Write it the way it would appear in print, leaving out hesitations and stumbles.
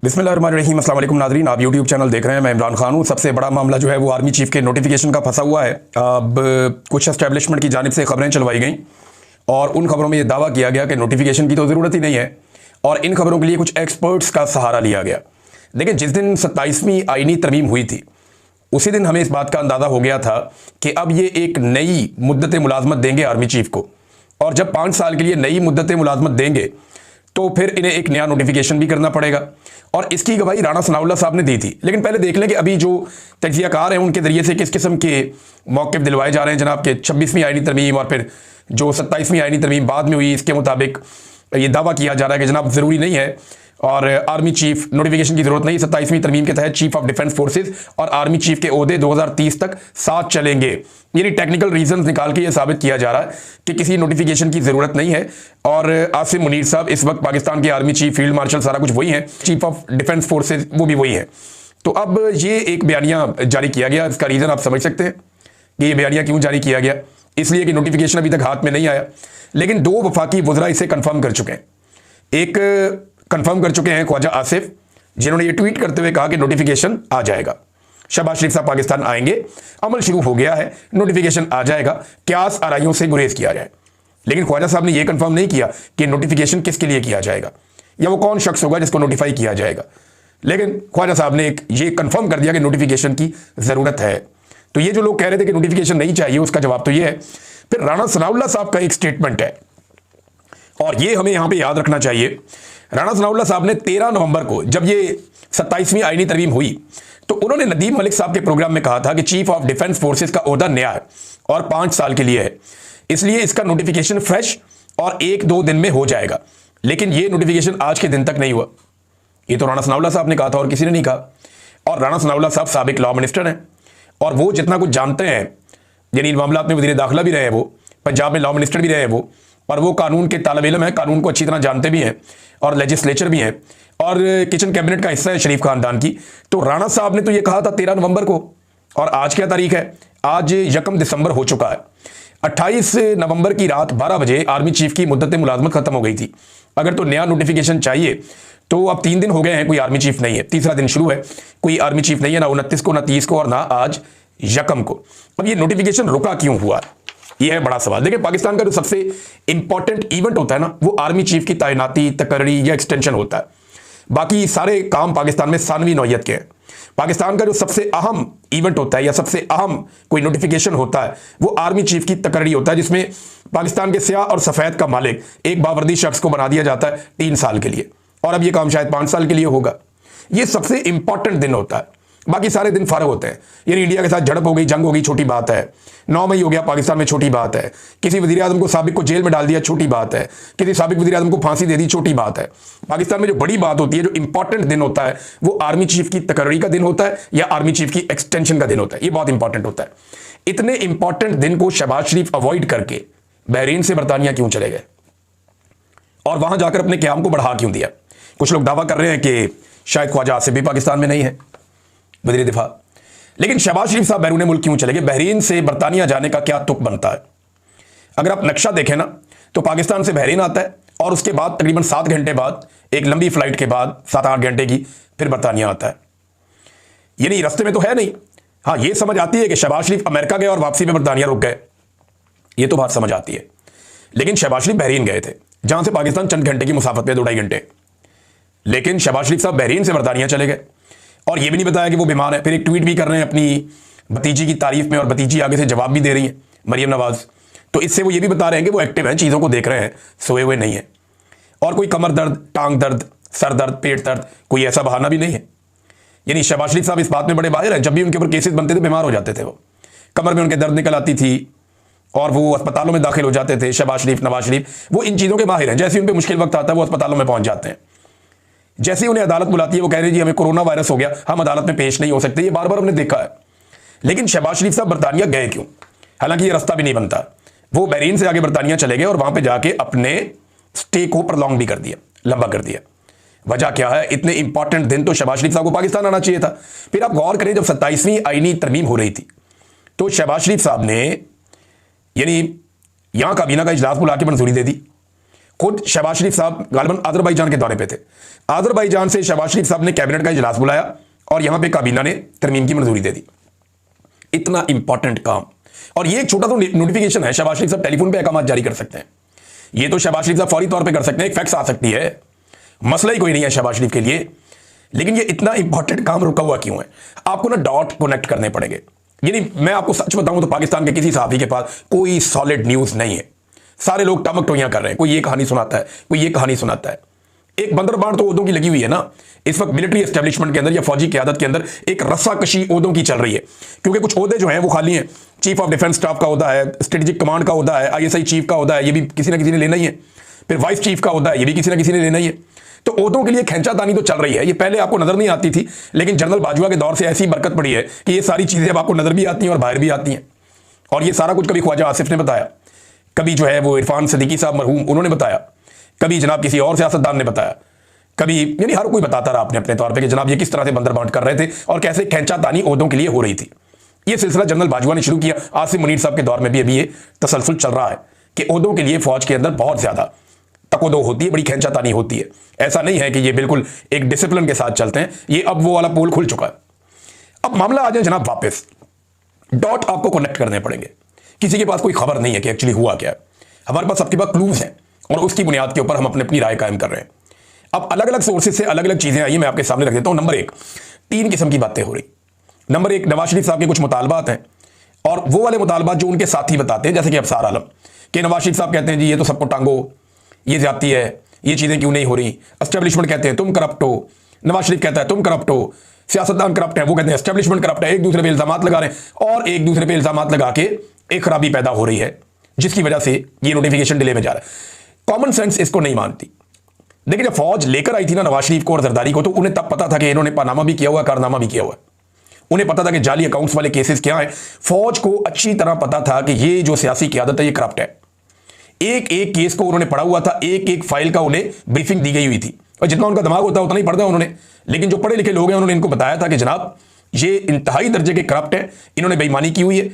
बिस्मिल्लाहिर्रहमानिर्रहीम, अस्सलाम वालेकुम नाज़रीन। आप यूट्यूब चैनल देख रहे हैं। मैं इमरान खान हूँ। सबसे बड़ा मामला जो है वो आर्मी चीफ के नोटिफिकेशन का फंसा हुआ है। अब कुछ एस्टेब्लिशमेंट की जानिब से खबरें चलवाई गई और उन खबरों में ये दावा किया गया कि नोटिफिकेशन की तो ज़रूरत ही नहीं है और इन खबरों के लिए कुछ एक्सपर्ट्स का सहारा लिया गया। लेकिन जिस दिन 27वीं आईनी तरमीम हुई थी उसी दिन हमें इस बात का अंदाज़ा हो गया था कि अब ये एक नई मुद्दत मुलाजमत देंगे आर्मी चीफ को, और जब 5 साल के लिए नई मुद्दत मुलाजमत देंगे तो फिर इन्हें एक नया नोटिफिकेशन भी करना पड़ेगा। और इसकी गवाही राणा सनाउल्लाह साहब ने दी थी। लेकिन पहले देख लें कि अभी जो तज्जियाकार हैं उनके जरिए से किस किस्म के मौक़िफ़ दिलवाए जा रहे हैं जनाब के 26वीं आईनी तरमीम और फिर जो 27वीं आईनी तरमीम बाद में हुई, इसके मुताबिक ये दावा किया जा रहा है कि जनाब ज़रूरी नहीं है और आर्मी चीफ नोटिफिकेशन की जरूरत नहीं। 27वीं तरमीम के तहत चीफ ऑफ डिफेंस फोर्सेज और आर्मी चीफ के ओहदे 2030 तक साथ चलेंगे। यानी टेक्निकल रीजंस निकाल के ये साबित किया जा रहा है कि किसी नोटिफिकेशन की जरूरत नहीं है। और आसिम मुनीर साहब इस वक्त पाकिस्तान के आर्मी चीफ, फील्ड मार्शल, सारा कुछ वही है, चीफ ऑफ डिफेंस फोर्सेज वो भी वही है। तो अब ये एक बयानिया जारी किया गया। इसका रीजन आप समझ सकते हैं कि ये बयानिया क्यों जारी किया गया। इसलिए कि नोटिफिकेशन अभी तक हाथ में नहीं आया, लेकिन 2 वफाकी वज़रा इसे कन्फर्म कर चुके हैं। एक कंफर्म कर चुके हैं ख्वाजा आसिफ, जिन्होंने ये ट्वीट करते हुए कहा कि नोटिफिकेशन आ जाएगा। शहबाज शरीफ साहब पाकिस्तान आएंगे, अमल शुरू हो गया है, नोटिफिकेशन आ जाएगा, क्यास आराइयों से गुरेज किया जाए। लेकिन ख्वाजा साहब ने यह कंफर्म नहीं किया कि नोटिफिकेशन किसके लिए किया जाएगा या वो कौन शख्स होगा जिसको नोटिफाई किया जाएगा। लेकिन ख्वाजा साहब ने ये कंफर्म कर दिया कि नोटिफिकेशन की जरूरत है। तो ये जो लोग कह रहे थे कि नोटिफिकेशन नहीं चाहिए, उसका जवाब तो ये है। फिर राणा सनाउल्लाह साहब का एक स्टेटमेंट है और ये हमें यहां पर याद रखना चाहिए। राणा सनाउल्लाह साहब ने 13 नवंबर को, जब ये 27वीं आईनी तरमीम हुई, तो उन्होंने नदीम मलिक साहब के प्रोग्राम में कहा था कि चीफ ऑफ डिफेंस फोर्सेस का ओहदा नया है और 5 साल के लिए है, इसलिए इसका नोटिफिकेशन फ्रेश और 1-2 दिन में हो जाएगा। लेकिन ये नोटिफिकेशन आज के दिन तक नहीं हुआ। ये तो राणा सनाउल्लाह साहब ने कहा था और किसी ने नहीं कहा। और राणा सनाउल्लाह साहब साबिक लॉ मिनिस्टर हैं और वो जितना कुछ जानते हैं, यानी इन मामलात में वज़ीर दाखिला भी रहे हैं, वो पंजाब में लॉ मिनिस्टर भी रहे हैं वो, और वो कानून के तालिब इल्म है, कानून को अच्छी तरह जानते भी हैं और लेजिस्लेचर भी हैं और किचन कैबिनेट का हिस्सा है शरीफ खानदान की। तो राणा साहब ने तो ये कहा था 13 नवंबर को, और आज क्या तारीख है? आज 1 दिसंबर हो चुका है। 28 नवंबर की रात 12 बजे आर्मी चीफ की मुद्दत मुलाजमत खत्म हो गई थी। अगर तो नया नोटिफिकेशन चाहिए तो अब 3 दिन हो गए हैं, कोई आर्मी चीफ नहीं है। तीसरा दिन शुरू है, कोई आर्मी चीफ नहीं है, ना 29 को, ना 30 को और ना आज 1 को। अब ये नोटिफिकेशन रुका क्यों हुआ, यह है बड़ा सवाल। देखिए, पाकिस्तान का जो सबसे इंपॉर्टेंट इवेंट होता है ना, वो आर्मी चीफ की तैनाती, तकर्री या एक्सटेंशन होता है। बाकी सारे काम पाकिस्तान में सानवी नौयत के हैं। पाकिस्तान का जो सबसे अहम इवेंट होता है या सबसे अहम कोई नोटिफिकेशन होता है वो आर्मी चीफ की तकर्री होता है, जिसमें पाकिस्तान के स्याह और सफ़ेद का मालिक एक बावर्दी शख्स को बना दिया जाता है 3 साल के लिए, और अब ये काम शायद 5 साल के लिए होगा। ये सबसे इंपॉर्टेंट दिन होता है, बाकी सारे दिन फर्क होते हैं। यानी इंडिया के साथ झड़प हो गई, जंग हो गई, छोटी बात है। 9 मई हो गया पाकिस्तान में, छोटी बात है। किसी वज़ीर आज़म को साबिक को जेल में डाल दिया, छोटी बात है। किसी साबिक वज़ीर आज़म को फांसी दे दी, छोटी बात है। पाकिस्तान में जो बड़ी बात होती है, जो इंपॉर्टेंट दिन होता है, वो आर्मी चीफ की तकर्री का दिन होता है या आर्मी चीफ की एक्सटेंशन का दिन होता है। ये बहुत इंपॉर्टेंट होता है। इतने इंपॉर्टेंट दिन को शहबाज शरीफ अवॉइड करके बहरीन से बरतानिया क्यों चले गए और वहां जाकर अपने क़याम को बढ़ा क्यों दिया? कुछ लोग दावा कर रहे हैं कि शायद ख्वाजा आसिफ भी पाकिस्तान में नहीं है, वज़ीर दिफा। लेकिन शहबाज शरीफ साहब बैरून मुल्क क्यों चले गए? बहरीन से बरतानिया जाने का क्या तुक बनता है? अगर आप नक्शा देखें ना, तो पाकिस्तान से बहरीन आता है और उसके बाद तकरीबन 7 घंटे बाद, एक लंबी फ्लाइट के बाद 7-8 घंटे की, फिर बरतानिया आता है। यानी रास्ते में तो है नहीं। हाँ, ये समझ आती है कि शहबाज शरीफ अमेरिका गए और वापसी में बरतानिया रुक गए, ये तो बात समझ आती है। लेकिन शहबाज शरीफ बहरीन गए थे, जहां से पाकिस्तान चंद घंटे की मुसाफत पे, 2-2.5 घंटे। लेकिन शहबाज शरीफ साहब बहरीन से बरतानिया चले गए और ये भी नहीं बताया कि वो बीमार है। फिर एक ट्वीट भी कर रहे हैं अपनी भतीजी की तारीफ में और भतीजी आगे से जवाब भी दे रही है, मरियम नवाज। तो इससे वो ये भी बता रहे हैं कि वो एक्टिव हैं, चीज़ों को देख रहे हैं, सोए हुए नहीं है। और कोई कमर दर्द, टांग दर्द, सर दर्द, पेट दर्द, कोई ऐसा बहाना भी नहीं है। यानी शहबाज शरीफ साहब इस बात में बड़े माहिर हैं। जब भी उनके ऊपर केसेस बनते थे, बीमार हो जाते थे, वो कमर में उनके दर्द निकल आती थी और वो अस्पतालों में दाखिल हो जाते थे। शहबाज शरीफ, नवाज शरीफ, वो इन चीज़ों के माहिर हैं। जैसे उन पर मुश्किल वक्त आता है, वो अस्पतालों में पहुंच जाते हैं। जैसे ही उन्हें अदालत बुलाती है, वो कह रहे हैं जी हमें कोरोना वायरस हो गया, हम अदालत में पेश नहीं हो सकते। ये बार बार हमने देखा है। लेकिन शहबाज शरीफ साहब बरतानिया गए क्यों? हालांकि ये रास्ता भी नहीं बनता। वो बहरीन से आगे बरतानिया चले गए और वहां पे जाके अपने स्टे को प्रलॉन्ग भी कर दिया, लंबा कर दिया। वजह क्या है? इतने इंपॉर्टेंट दिन तो शहबाज शरीफ साहब को पाकिस्तान आना चाहिए था। फिर आप गौर करें, जब 27वीं आईनी तरमीम हो रही थी तो शहबाज शरीफ साहब ने यानी यहां काबीना का इजलास बुला के मंजूरी दे दी खुद शहबाज शरीफ साहब गालिबन अजरबैजान के दौरे पे थे। अजरबैजान से शहबाज शरीफ साहब ने कैबिनेट का इजलास बुलाया और यहां पे काबीना ने तरमीम की मंजूरी दे दी। इतना इंपॉर्टेंट काम, और ये एक छोटा सा नोटिफिकेशन है। शहबाज शरीफ साहब टेलीफोन पे अहकाम जारी कर सकते हैं, ये तो शहबाज शरीफ साहब फौरी तौर पे कर सकते हैं, एक फैक्स आ सकती है, मसला ही कोई नहीं है शहबाज शरीफ के लिए। लेकिन ये इतना इंपॉर्टेंट काम रुका हुआ क्यों है? आपको ना डॉट कनेक्ट करने पड़ेंगे। यानी मैं आपको सच बताऊं तो पाकिस्तान के किसी सहाफी के पास कोई सॉलिड न्यूज नहीं है। सारे लोग टमक टोइयां कर रहे हैं, कोई ये कहानी सुनाता है, कोई ये कहानी सुनाता है। एक बंदरबांट तो ओहदों की लगी हुई है ना इस वक्त मिलिट्री एस्टेब्लिशमेंट के अंदर या फौजी क़यादत के अंदर, एक रस्साकशी ओहदों की चल रही है। क्योंकि कुछ ओहदे जो हैं वो खाली हैं। चीफ ऑफ डिफेंस स्टाफ का ओहदा है, स्ट्रेटेजिक कमांड का ओहदा है, ISI चीफ का ओहदा है, ये भी किसी ना किसी ने लेना ही है। फिर वाइस चीफ का ओहदा है, ये भी किसी ना किसी ने लेना ही है। तो ओहदों के लिए खींचातानी तो चल रही है। ये पहले आपको नजर नहीं आती थी, लेकिन जनरल बाजवा के दौर से ऐसी बरकत पड़ी है कि ये सारी चीजें अब आपको नजर भी आती हैं और बाहर भी आती हैं। और ये सारा कुछ कभी ख्वाजा आसिफ ने बताया, कभी जो है वो इरफान सिद्दीकी साहब मरहूम उन्होंने बताया, कभी जनाब किसी और सियासतदान ने बताया, कभी यानी हर कोई बताता रहा अपने अपने तौर पे कि जनाब ये किस तरह से बंदरबांट कर रहे थे और कैसे खींचातानी ओहदों के लिए हो रही थी। ये सिलसिला जनरल बाजवा ने शुरू किया। आसिम मुनीर साहब के दौर में भी अभी ये तसलसल चल रहा है कि ओहदों के लिए फौज के अंदर बहुत ज्यादा तकोदो होती है, बड़ी खींचातानी होती है। ऐसा नहीं है कि ये बिल्कुल एक डिसिप्लिन के साथ चलते हैं। ये अब वो वाला पोल खुल चुका है। अब मामला आ जाए जनाब वापस, डॉट आपको कनेक्ट करने पड़ेंगे। किसी के पास कोई खबर नहीं है कि एक्चुअली हुआ क्या है, हमारे पास सबके पास क्लूज हैं और उसकी बुनियाद के ऊपर हम अपनी राय कायम कर रहे हैं। अब अलग अलग सोर्सेज से अलग अलग चीजें आई, मैं आपके सामने रख देता हूं। नंबर एक, 3 किस्म की बातें हो रही। नंबर एक, नवाज शरीफ साहब के कुछ मुतालबात हैं और वो वाले मुतालबात जो उनके साथी बताते हैं, जैसे कि अफसार आलम कि नवाज शरीफ साहब कहते हैं जी ये तो सबको टांगो, ये ज्यादती है, ये चीजें क्यों नहीं हो रही। एस्टेब्लिशमेंट कहते हैं तुम करप्ट हो, नवाज शरीफ कहता है तुम करप्ट हो, सियासतदान करप्ट है, वो कहते हैं एस्टेब्लिशमेंट करप्ट है। एक दूसरे पे इल्जाम लगा रहे हैं और एक दूसरे पे इल्जाम लगा के एक खराबी पैदा हो रही है, जिसकी वजह से ये नोटिफिकेशन डिले में जा रहा है। कॉमन सेंस इसको नहीं मानती। देखिए जब फौज लेकर आई थी ना नवाज शरीफ को और जरदारी को, तो उन्हें तब पता था कि इन्होंने पानामा भी किया हुआ, कारनामा भी किया हुआ। उन्हें पता था कि जाली अकाउंट्स वाले केसेस क्या हैं। फौज को अच्छी तरह पता था कि ये जो सियासी क़यादत है ये करप्ट है। एक एक केस को उन्होंने पढ़ा हुआ था, एक एक फाइल का उन्हें ब्रीफिंग दी गई हुई थी, और जितना उनका दिमाग होता है उतना ही पढ़ता उन्होंने। लेकिन जो पढ़े लिखे लोग हैं उन्होंने इनको बताया था कि जनाब ये इंतहाई दर्जे के करप्ट है, इन्होंने बेईमानी की हुई है।